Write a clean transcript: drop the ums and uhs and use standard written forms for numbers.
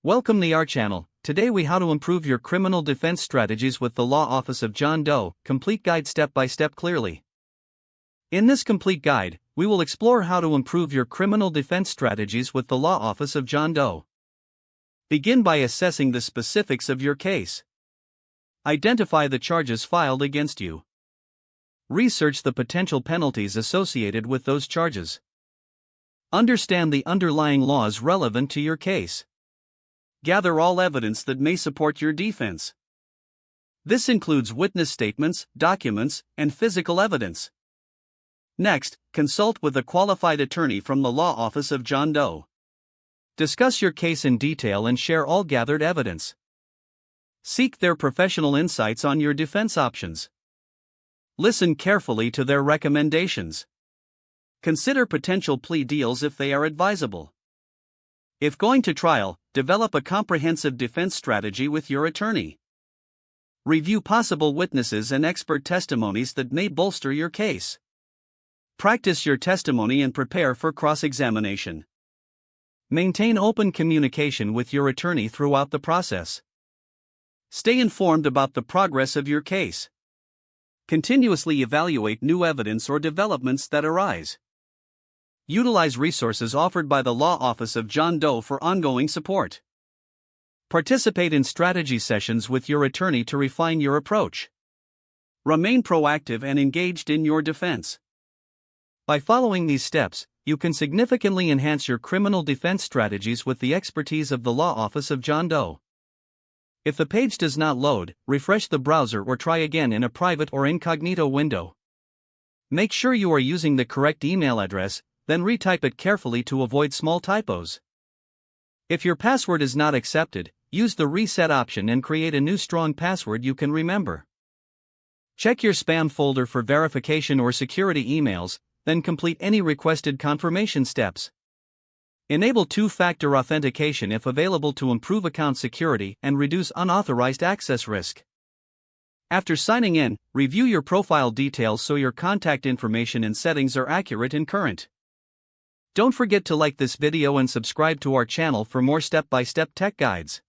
Welcome to our channel. Today we how to improve your criminal defense strategies with the Law Office of John Doe, complete guide step by step clearly. In this complete guide, we will explore how to improve your criminal defense strategies with the Law Office of John Doe. Begin by assessing the specifics of your case. Identify the charges filed against you. Research the potential penalties associated with those charges. Understand the underlying laws relevant to your case. Gather all evidence that may support your defense. This includes witness statements, documents, and physical evidence. Next, consult with a qualified attorney from the Law Office of John Doe. Discuss your case in detail and share all gathered evidence. Seek their professional insights on your defense options. Listen carefully to their recommendations. Consider potential plea deals if they are advisable. If going to trial, develop a comprehensive defense strategy with your attorney. Review possible witnesses and expert testimonies that may bolster your case. Practice your testimony and prepare for cross-examination. Maintain open communication with your attorney throughout the process. Stay informed about the progress of your case. Continuously evaluate new evidence or developments that arise. Utilize resources offered by the Law Office of John Doe for ongoing support. Participate in strategy sessions with your attorney to refine your approach. Remain proactive and engaged in your defense. By following these steps, you can significantly enhance your criminal defense strategies with the expertise of the Law Office of John Doe. If the page does not load, refresh the browser or try again in a private or incognito window. Make sure you are using the correct email address, then retype it carefully to avoid small typos. If your password is not accepted, use the reset option and create a new strong password you can remember. Check your spam folder for verification or security emails, then complete any requested confirmation steps. Enable two-factor authentication if available to improve account security and reduce unauthorized access risk. After signing in, review your profile details so your contact information and settings are accurate and current. Don't forget to like this video and subscribe to our channel for more step-by-step tech guides.